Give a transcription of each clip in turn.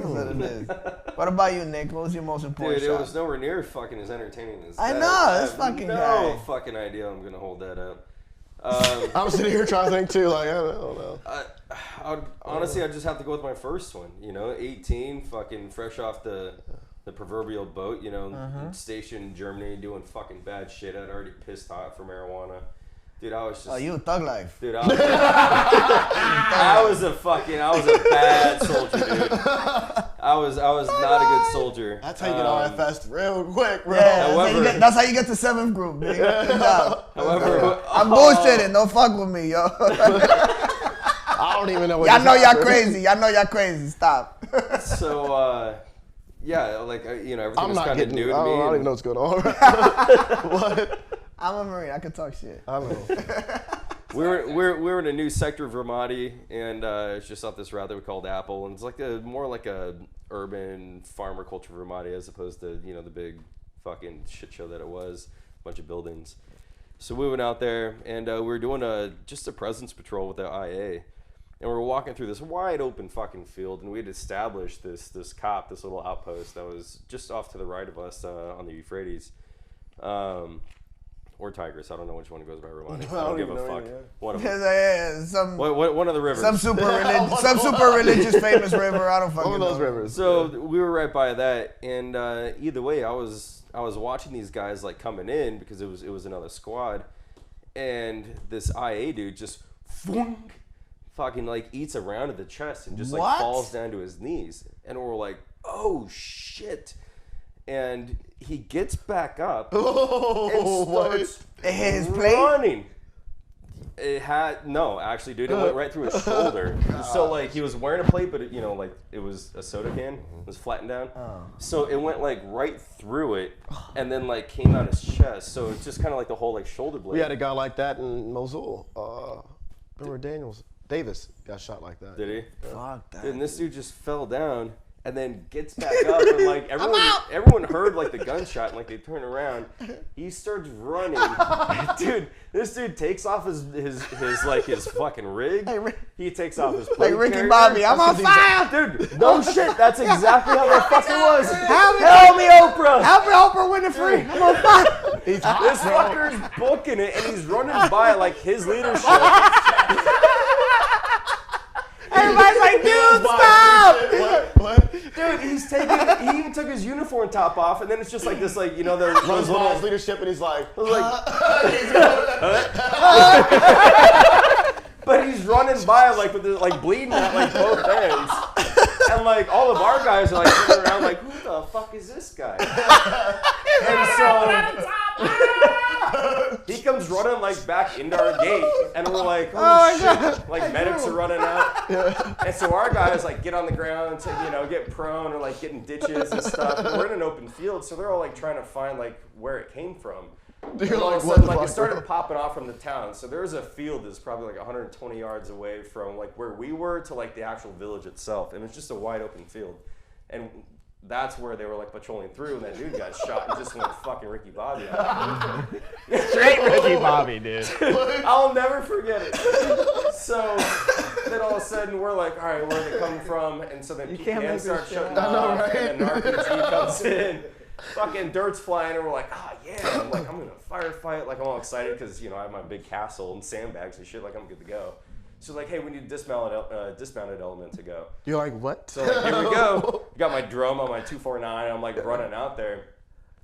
what it is. What about you, Nick? What was your most important Dude, shot? it was nowhere near fucking as entertaining as I that. know, this fucking guy. No fucking idea I'm gonna hold that up. I'm sitting here trying to think too, like, I don't know. Honestly, I just have to go with my first one. 18, fucking fresh off the proverbial boat. Stationed in Germany, doing fucking bad shit. I'd already pissed hot for marijuana. Dude, I was just. Oh, you thug life. Dude, I was a bad soldier, dude. I was not a good solder. That's how you get RFS real quick, bro. Yeah, that's how you get to 7th group, nigga. Good job. However, I'm bullshitting. Don't fuck with me, yo. I don't even know what Y'all know y'all crazy. Y'all know y'all crazy. Stop. So, yeah, like, everything was kind of new to me. I don't even know what's going on. What? I'm a Marine. I can talk shit. I don't know. We were in a new sector of Ramadi, and it's just off this route that we called Apple, and it's like more like a urban farmer culture of Ramadi as opposed to the big fucking shit show that it was, a bunch of buildings. So we went out there, and we were doing just a presence patrol with the IA, and we were walking through this wide open fucking field, and we had established this little outpost that was just off to the right of us on the Euphrates. Or Tigris. I don't know which one goes by Romani. I don't give a fuck. One of them. One of the rivers. Some super religious famous river. I don't fucking know. One of those rivers. So we were right by that, and either way, I was watching these guys like coming in because it was another squad, and this IA dude just fucking like eats a round of the chest and just like falls down to his knees, and we're like, oh shit. And he gets back up and starts running. Actually, dude, it went right through his shoulder. So like he was wearing a plate, but it was a soda can. It was flattened down. So it went like right through it, and then like came out his chest. So it's just kind of like the whole like shoulder blade. We had a guy like that in Mosul. Remember Davis got shot like that. Did he? Fuck that. Dude, and this dude just fell down. And then gets back up, and like everyone heard like the gunshot, and like they turn around. He starts running, dude. This dude takes off his fucking rig. He takes off his plate like Ricky carrier. Bobby. I'm on fire, dude. No shit. That's exactly how the fuck it was. Help me, Oprah. Help me, Oprah. Winfrey. I'm on fire. This fucker's booking it, and he's running by like his leadership. Everybody's like, dude, stop! What? Dude, he even took his uniform top off, and then it's just like this, like, Runs by his leadership, and he's like, but he's running by like with this, like bleeding at like both ends, and like all of our guys are like sitting around like, who the fuck is this guy? And so he comes running like back into our gate, and we're like, oh shit! God. Like medics are running out, and so our guys like get on the ground to get prone or like get in ditches and stuff. And we're in an open field, so they're all like trying to find like where it came from. And all of a sudden, like it started popping off from the town. So there was a field that's probably like 120 yards away from like where we were to like the actual village itself, and it's just a wide open field, and that's where they were like patrolling through, and that dude got shot and just went fucking Ricky Bobby out. Straight Ricky Bobby, dude. I'll never forget it. So then all of a sudden we're like, all right, where are they coming from? And so then PKM starts shutting off, and then RPG comes in. Fucking dirt's flying, and we're like, oh yeah. I'm like, I'm gonna firefight. Like I'm all excited because I have my big castle and sandbags and shit. Like I'm good to go. So like, hey, we need a dismounted element to go. You're like, what? So like, here we go. Got my drum on my 249. I'm like running out there.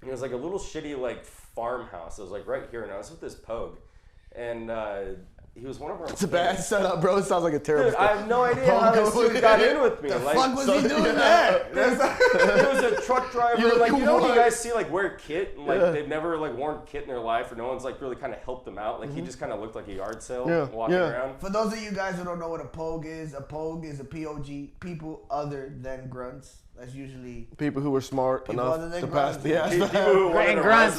And it was like a little shitty like farmhouse. It was like right here, and I was with this Pogue, and he was one of our. It's a bad setup, bro. It sounds like a terrible. Dude, I have no idea how this dude got in with me. The like, fuck was he doing there? He was a truck driver. Like when you guys see like wear kit, and like they've never like worn kit in their life, or no one's like really kind of helped them out. Like he just kind of looked like a yard sale walking around. For those of you guys who don't know what a Pogue is a POG, people other than grunts. That's usually people who were smart enough to pass the ass.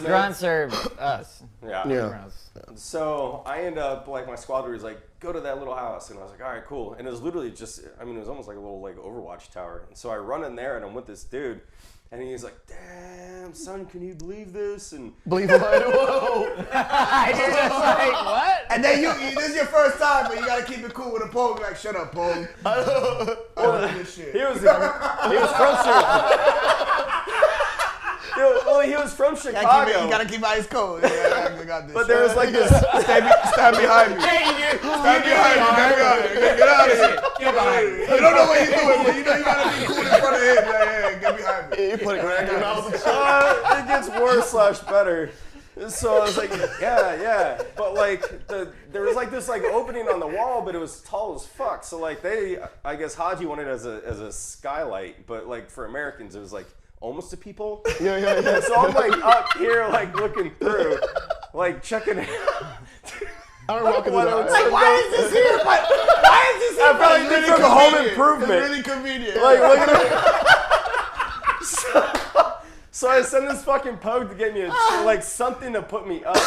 Grunts are us. Yeah. So I end up like my squad leader was like, go to that little house, and I was like, all right, cool. And it was literally just, it was almost like a little like Overwatch tower. And so I run in there, and I'm with this dude, and he's like, damn, son, can you believe this? And believe what? Whoa! I just like, what? And then this is your first time, but you gotta keep it cool with a Pogue. Like, shut up, Pogue. I do this shit. He was from Chicago. He was from Chicago. You gotta keep ice cold. Yeah, I got this. But there was like this. Stand behind me. Stand behind me. Get out of here. Get behind me. You don't know what you're doing, but you know you gotta be cool in front of him. Like, get behind me. You put it right in your mouth. It gets worse / better. So I was like, yeah. But like there was like this like opening on the wall, but it was tall as fuck. So like I guess Haji wanted it as a skylight, but like for Americans it was like almost a peephole. Yeah. So I'm like up here like looking through, like checking it out. I don't walk in the Like, why is this here? Why is this here? I probably did some home improvement. It's really convenient. Like, look at it. So I send this fucking Pogue to get me like something to put me up.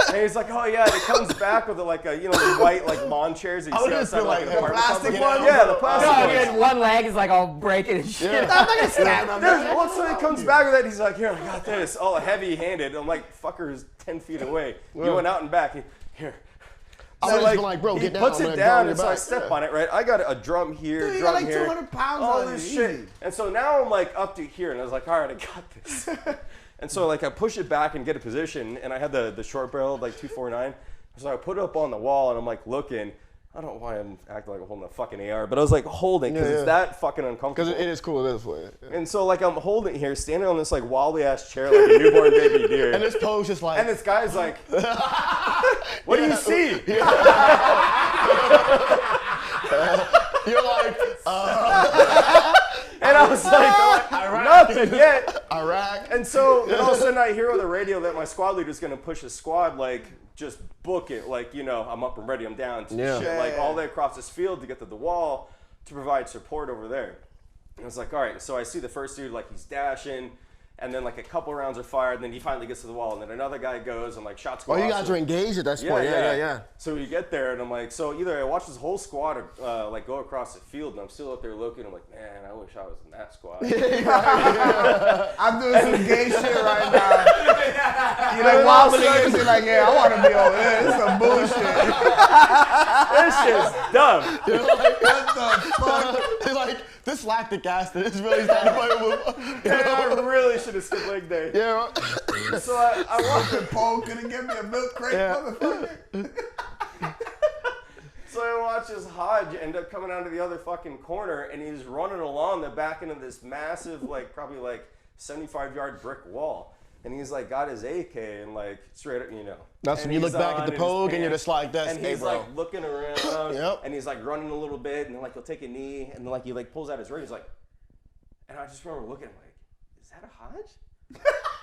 And he's like, oh yeah, and it comes back with like a, the white like lawn chairs that you see outside like an apartment plastic complex. ones? Yeah, the plastic No, ones. dude, one leg is like all breaking and shit. I'm not gonna stand on that. Once he comes back with that, he's like, here, I got this, all heavy-handed. I'm like, fucker's 10 feet away. You went out and back. Here. I was just like, bro, he get down. puts I'm it gonna down, go and so I back. step on it, right? I got a drum here, Dude, you drum got like here. 200 pounds all on this you, shit. easy. And so now I'm like up to here, and I was like, all right, I got this. And so like I push it back and get a position, and I had the short barrel like 249. So I put it up on the wall, and I'm like looking. I don't know why I'm acting like I'm holding a fucking AR, but I was like holding because it's that fucking uncomfortable. Because it is cool, it is for you. Yeah. And so like I'm holding it here, standing on this like wobbly ass chair like a newborn baby deer. And this Pogue's just like. And this guy's like, what do you see? You're like, And I was like, nothing yet. Iraq. And so then all of a sudden I hear on the radio that my squad leader's gonna push his squad, like just book it, like I'm up and ready, I'm down to shit, like all the way across this field to get to the wall to provide support over there. And I was like, all right. So I see the first dude, like he's dashing, and then like a couple rounds are fired, and then he finally gets to the wall, and then another guy goes and like shots go Oh, you off. guys are engaged at that point. Yeah. So we get there, and I'm like, so either I watch this whole squad like go across the field, and I'm still up there looking. I'm like, man, I wish I was in that squad. I'm doing some gay shit right now. You're like wobbling and you're like, yeah, I want to be over there. This is some bullshit. This shit's dumb. You're like, what the fuck? You're like, this lactic acid is really starting to play I really should have skipped leg day. Yeah. So I walked The Pogue couldn't get me a milk crate, motherfucker. So I watch this Hodge end up coming out of the other fucking corner, and he's running along the back end of this massive, like probably like 75-yard brick wall. And he's like got his AK and like straight up, That's and when you look he's back on at the in his Pogue and you're pants, just like, that's, and hey, he's bro. like looking around, Yep. and he's like running a little bit, and then like he'll take a knee, and then like he like pulls out his ring. He's like, and I just remember looking at him like, is that a Hodge?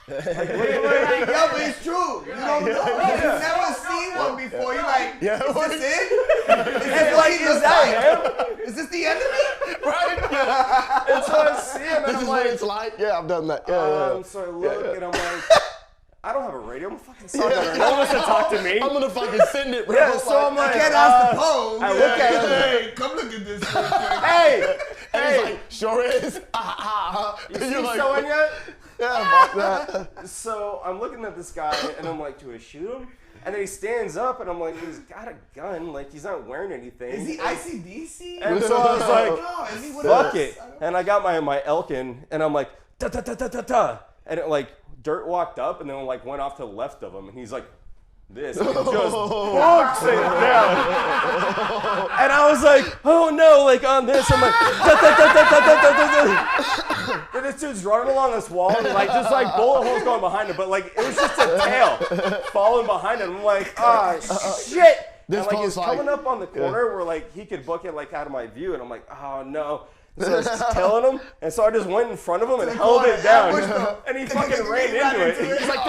Yeah, but it's true. You don't know. You've never seen one before. You're like, is this it? Is this the enemy? Right? And so I see him, and This I'm is like, what it's like. Yeah, I've done that. Yeah. so I look, and I'm like, I don't have a radio. I'm a fucking song gunner. No one wants to talk to me. I'm gonna fucking send it, bro. Yeah, so I'm like, You can't ask the Pogue. I look at him. Hey, come look at this. Real quick. Hey, and he's like, sure is. you see You're like, someone yet? yeah, fuck that. So I'm looking at this guy, and I'm like, do I shoot him? And then he stands up, and I'm like, he's got a gun. Like, he's not wearing anything. Is he ICDC? And so I was like, No, is he what fuck else? it. And I got my Elkin, and I'm like, ta-ta-ta-ta-ta-ta. And it like, dirt walked up, and then like went off to the left of him, and he's like, this, and just books it down. And I was like, oh no, like on this, I'm like, and this dude's running along this wall, and like just like bullet holes going behind him, but like it was just a tail falling behind him. I'm like, ah, shit. And like he's coming up on the corner where like he could book it like out of my view, and I'm like, oh no. So I was telling him, and so I just went in front of him and held it down, and he fucking ran into it. He's like,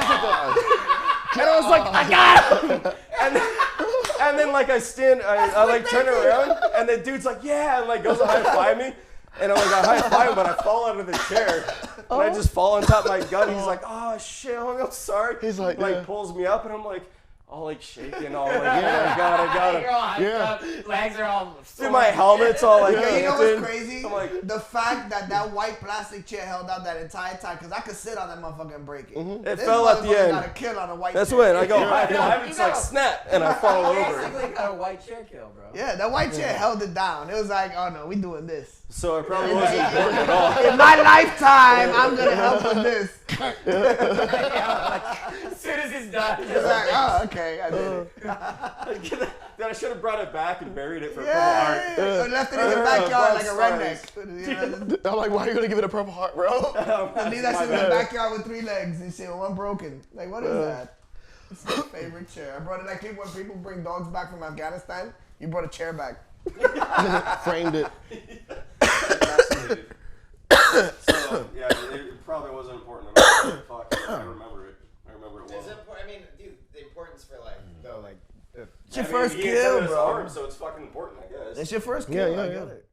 and I was like, I got him! And then like I like turn around, and the dude's like, yeah, and like goes to high five me, and I'm like, I high five him, but I fall out of the chair, and I just fall on top of my gun. He's like, oh shit, I'm sorry. He's like, yeah. Pulls me up, and I'm like, all like shaking, all like, oh my God, I got You're all him. hyped up, legs are all. Dude, my helmet's all like, You know dude. what's crazy? I'm like, The fact that white plastic chair held out that entire time, because I could sit on that motherfucker and break it. It This fell at the motherfucker end. got a kill on a white That's chair. when I go high five, it's You like know. snap, and I fall over. Basically got a white chair kill, bro. Yeah, that white chair held it down. It was like, oh no, we doing this. So it probably wasn't important at all. In my lifetime, I'm gonna help with this. As soon as he's done, It's like, oh, okay, I did it. Then I should have brought it back and buried it for a Yeah, Purple Heart. or left it in your backyard like a Stars. redneck. You know, I'm like, why are you gonna give it a Purple Heart, bro? leave that shit in the backyard with 3 legs and shit, with one broken. Like, what is that? It's my favorite chair. I brought it like when people bring dogs back from Afghanistan. You brought a chair back. Framed it. So, yeah, it probably wasn't important at all. Fuck, I remember it. I remember it well. Is it, I mean, dude, the importance for like, though, like, It's your first he kill, his bro. arm, so it's fucking important, I guess. It's your first kill. Yeah, I yeah, get yeah. it.